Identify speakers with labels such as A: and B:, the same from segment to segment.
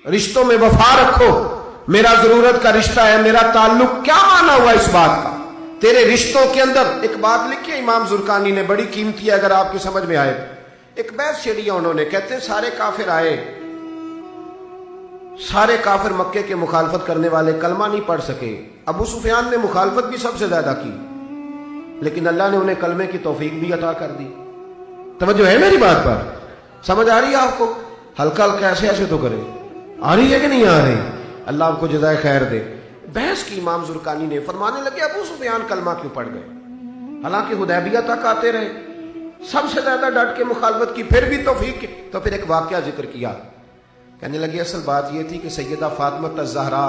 A: رشتوں میں وفا رکھو، میرا ضرورت کا رشتہ ہے، میرا تعلق، کیا مانا ہوا اس بات کا؟ تیرے رشتوں کے اندر ایک بات لکھی ہے امام زرقانی نے، بڑی قیمتی ہے اگر آپ کی سمجھ میں آئے۔ ایک بحث چھیڑی انہوں نے، کہتے ہیں سارے کافر آئے، سارے کافر مکے کے مخالفت کرنے والے کلمہ نہیں پڑھ سکے، ابو سفیان نے مخالفت بھی سب سے زیادہ کی، لیکن اللہ نے انہیں کلمے کی توفیق بھی عطا کر دی۔ توجہ ہے میری بات پر؟ سمجھ آ رہی ہے آپ کو؟ ہلکا ہلکا ایسے ایسے تو کرے، آ رہی ہے کہ نہیں آ رہی؟ اللہ آپ کو جزائے خیر دے۔ بحث کی امام زرقانی نے، فرمانے لگے ابو سفیان کلمہ کیوں پڑھ گئے، حالانکہ حدیبیہ تک آتے رہے، سب سے زیادہ ڈٹ کے مخالفت کی، پھر بھی توفیق کی۔ تو پھر ایک واقعہ ذکر کیا، کہنے لگے اصل بات یہ تھی کہ سیدہ فاطمہ الزہرا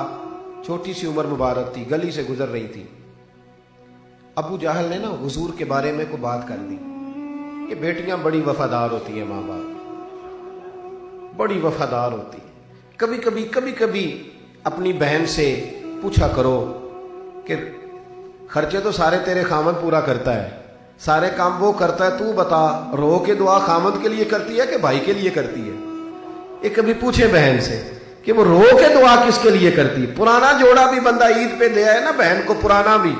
A: چھوٹی سی عمر مبارک تھی، گلی سے گزر رہی تھی، ابو جہل نے نا حضور کے بارے میں کوئی بات کر دی کہ بیٹیاں بڑی وفادار ہوتی ہیں، ماں باپ بڑی وفادار ہوتی ہیں، کبھی کبھی اپنی بہن سے پوچھا کرو کہ خرچے تو سارے تیرے خامد پورا کرتا ہے، سارے کام وہ کرتا ہے، تو بتا رو کے دعا خامد کے لیے کرتی ہے کہ بھائی کے لیے کرتی ہے؟ یہ کبھی پوچھے بہن سے کہ وہ رو کے دعا کس کے لیے کرتی ہے؟ پرانا جوڑا بھی بندہ عید پہ دے آئے نا بہن کو، پرانا بھی،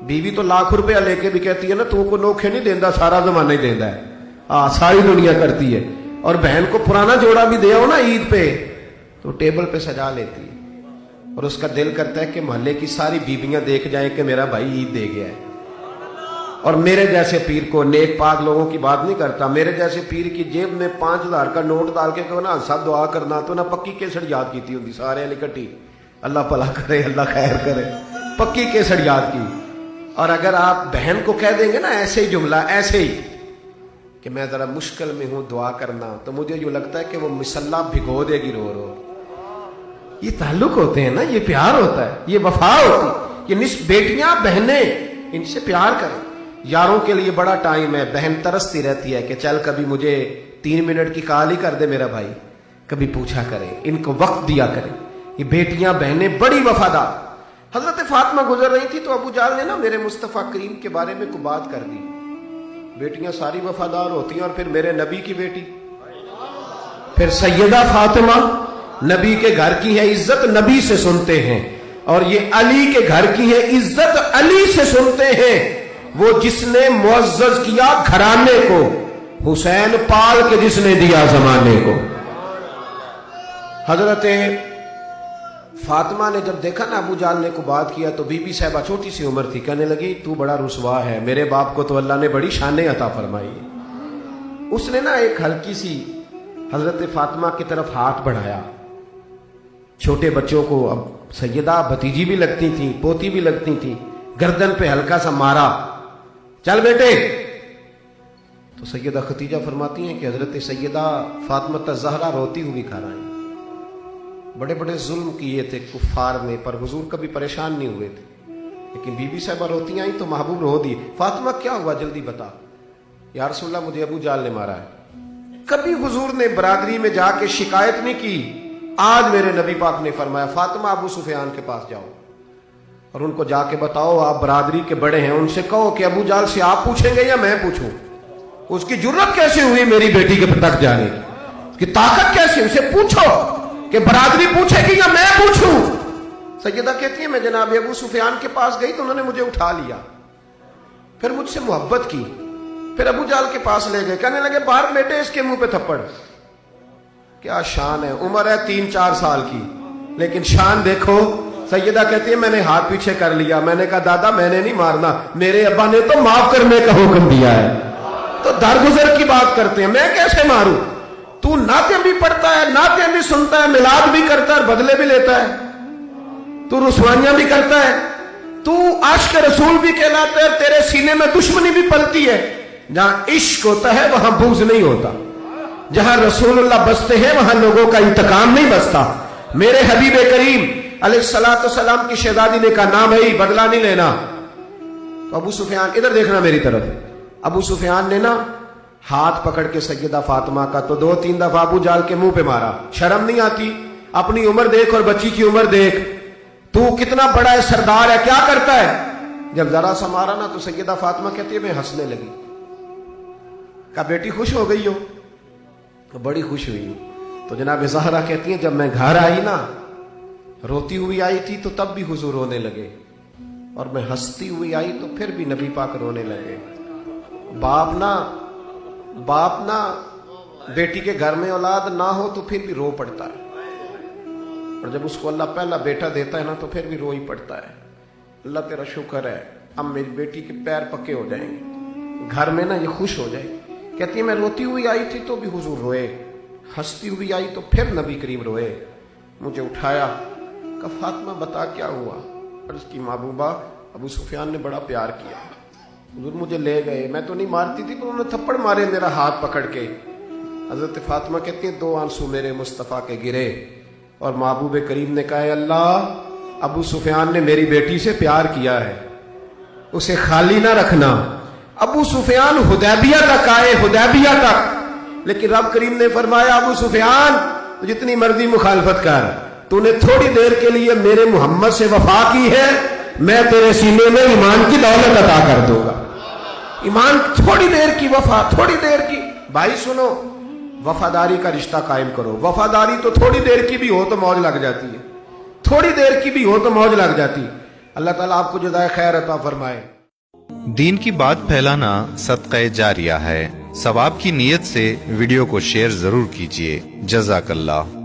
A: بیوی تو لاکھ روپیہ لے کے بھی کہتی ہے نا تو کو نوکھے نہیں دیندا، سارا زمانہ ہی دیندا ہے، ساری دنیا کرتی ہے، اور بہن کو پرانا جوڑا بھی دے آؤ نا عید پہ تو ٹیبل پہ سجا لیتی ہے، اور اس کا دل کرتا ہے کہ محلے کی ساری بیویاں دیکھ جائیں کہ میرا بھائی عید دے گیا ہے۔ اور میرے جیسے پیر کو، نیک پاک لوگوں کی بات نہیں کرتا، میرے جیسے پیر کی جیب میں 5000 کا نوٹ ڈال کے کہو نا سب دعا کرنا، تو نہ پکی کیسڑ یاد کیتی ہوتی سارے اکٹھی، اللہ بھلا کرے، اللہ خیر کرے، پکی کیسڑ یاد کی۔ اور اگر آپ بہن کو کہہ دیں گے نا ایسے ہی جملہ، ایسے ہی کہ میں ذرا مشکل میں ہوں دعا کرنا، تو مجھے جو لگتا ہے کہ وہ مصلا بھگو دے گی رو رو۔ یہ تعلق ہوتے ہیں نا، یہ پیار ہوتا ہے، یہ وفا ہوتی ہے، یہ بیٹیاں بہنیں ان سے پیار کریں۔ یاروں کے لیے بڑا ٹائم ہے، بہن ترستی رہتی ہے کہ چل کبھی مجھے 3 منٹ کی کال ہی کر دے میرا بھائی، کبھی پوچھا کرے، ان کو وقت دیا کرے۔ یہ بیٹیاں بہنیں بڑی وفادار۔ حضرت فاطمہ گزر رہی تھی تو ابو جہل نے نا میرے مصطفیٰ کریم کے بارے میں کوئی بات کر دی، بیٹیاں ساری وفادار ہوتی ہیں، اور پھر میرے نبی کی بیٹی، پھر سیدہ فاطمہ نبی کے گھر کی ہے، عزت نبی سے سنتے ہیں، اور یہ علی کے گھر کی ہے، عزت علی سے سنتے ہیں، وہ جس نے معزز کیا گھرانے کو، حسین پال کے جس نے دیا زمانے کو۔ حضرت فاطمہ نے جب دیکھا نا ابو جہل نے کو بات کیا تو بی بی صاحبہ چھوٹی سی عمر تھی، کہنے لگی تو بڑا رسوا ہے، میرے باپ کو تو اللہ نے بڑی شانیں عطا فرمائی ہے۔ اس نے نا ایک ہلکی سی حضرت فاطمہ کی طرف ہاتھ بڑھایا، چھوٹے بچوں کو، اب سیدہ بھتیجی بھی لگتی تھی، پوتی بھی لگتی تھی، گردن پہ ہلکا سا مارا، چل بیٹے۔ تو سیدہ ختیجہ فرماتی ہیں کہ حضرت سیدہ فاطمہ الزہرا روتی ہوئی گھر آئیں، بڑے بڑے ظلم کیے تھے کفار نے، پر حضور کبھی پریشان نہیں ہوئے تھے، لیکن بی بی صاحبہ روتی آئیں تو محبوب رو دیے، فاطمہ کیا ہوا جلدی بتا۔ یا رسول اللہ مجھے ابو جہل نے مارا ہے۔ کبھی حضور نے برادری میں جا کے شکایت نہیں کی، آج میرے نبی پاک نے فرمایا فاطمہ ابو سفیان کے پاس جاؤ اور ان کو جا کے بتاؤ، آپ برادری کے بڑے ہیں، ان سے کہو کہ ابو جہل سے آپ پوچھیں گے یا میں پوچھوں؟ اس کی جرت کیسے ہوئی میری بیٹی کے تک جانے کی، اس کی طاقت کیسے؟ اسے پوچھو کہ برادری پوچھے گی یا میں پوچھوں؟ سیدہ کہتی ہے میں جناب ابو سفیان کے پاس گئی تو انہوں نے مجھے اٹھا لیا، پھر مجھ سے محبت کی، پھر ابو جہل کے پاس لے گئے، کہنے لگے باہر بیٹے اس کے منہ پہ تھپڑ۔ کیا شان ہے، عمر ہے 3-4 سال کی، لیکن شان دیکھو۔ سیدہ کہتی ہے میں نے ہاتھ پیچھے کر لیا، میں نے کہا دادا میں نے نہیں مارنا، میرے ابا نے تو معاف کرنے کا حکم دیا ہے، تو درگزر کی بات کرتے ہیں، میں کیسے ماروں؟ تو نعتیں بھی پڑھتا ہے، نعتیں بھی سنتا ہے، میلاد بھی کرتا ہے، بدلے بھی لیتا ہے، تو رسوائیاں بھی کرتا ہے، تو عاشق رسول بھی کہلاتا ہے، تیرے سینے میں دشمنی بھی پلتی ہے۔ جہاں عشق ہوتا ہے وہاں بغض نہیں ہوتا، جہاں رسول اللہ بستے ہیں وہاں لوگوں کا انتقام نہیں بستا۔ میرے حبیب کریم علیہ السلام کی شہزادی نے کہا نام ہے بدلہ نہیں لینا، تو ابو سفیان ادھر دیکھنا میری طرف، ابو سفیان نے نا ہاتھ پکڑ کے سیدہ فاطمہ کا تو 2-3 دفعہ ابو جہل کے منہ پہ مارا۔ شرم نہیں آتی؟ اپنی عمر دیکھ اور بچی کی عمر دیکھ، تو کتنا بڑا ہے، سردار ہے، کیا کرتا ہے؟ جب ذرا سا مارا نا تو سیدہ فاطمہ کہتی ہے میں ہنسنے لگی۔ کہا بیٹی خوش ہو گئی ہو؟ بڑی خوش ہوئی، تو جناب زہرا کہتی ہیں جب میں گھر آئی نا، روتی ہوئی آئی تھی تو تب بھی حضور رونے لگے، اور میں ہنستی ہوئی آئی تو پھر بھی نبی پاک رونے لگے۔ باپ نا بیٹی کے گھر میں اولاد نہ ہو تو پھر بھی رو پڑتا ہے، اور جب اس کو اللہ پہلا بیٹا دیتا ہے نا تو پھر بھی رو ہی پڑتا ہے۔ اللہ تیرا شکر ہے، اب میری بیٹی کے پیر پکے ہو جائیں گے، گھر میں نا یہ خوش ہو جائے گی۔ کہتی ہے میں روتی ہوئی آئی تھی تو بھی حضور روئے، ہنستی ہوئی آئی تو پھر نبی کریم روئے۔ مجھے اٹھایا، کہا فاطمہ بتا کیا ہوا؟ عرض کی محبوبہ ابو سفیان نے بڑا پیار کیا، حضور مجھے لے گئے، میں تو نہیں مارتی تھی پر انہوں نے تھپڑ مارے میرا ہاتھ پکڑ کے۔ حضرت فاطمہ کہتی ہیں 2 آنسو میرے مصطفیٰ کے گرے، اور محبوب کریم نے کہا ہے اللہ ابو سفیان نے میری بیٹی سے پیار کیا ہے، اسے خالی نہ رکھنا۔ ابو سفیان حدیبیہ تک آئے، حدیبیہ تک، لیکن رب کریم نے فرمایا ابو سفیان جتنی مرضی مخالفت کر، تو نے تھوڑی دیر کے لیے میرے محمد سے وفا کی ہے، میں تیرے سینے میں ایمان کی دولت عطا کر دوں گا۔ ایمان تھوڑی دیر کی وفا، تھوڑی دیر کی۔ بھائی سنو، وفاداری کا رشتہ قائم کرو۔ وفاداری تو تھوڑی دیر کی بھی ہو تو موج لگ جاتی ہے، تھوڑی دیر کی بھی ہو تو موج لگ جاتی۔ اللہ تعالیٰ آپ کو جزائے خیر عطا فرمائے۔
B: دین کی بات پھیلانا صدقہ جاریہ ہے، ثواب کی نیت سے ویڈیو کو شیئر ضرور کیجیے۔ جزاک اللہ۔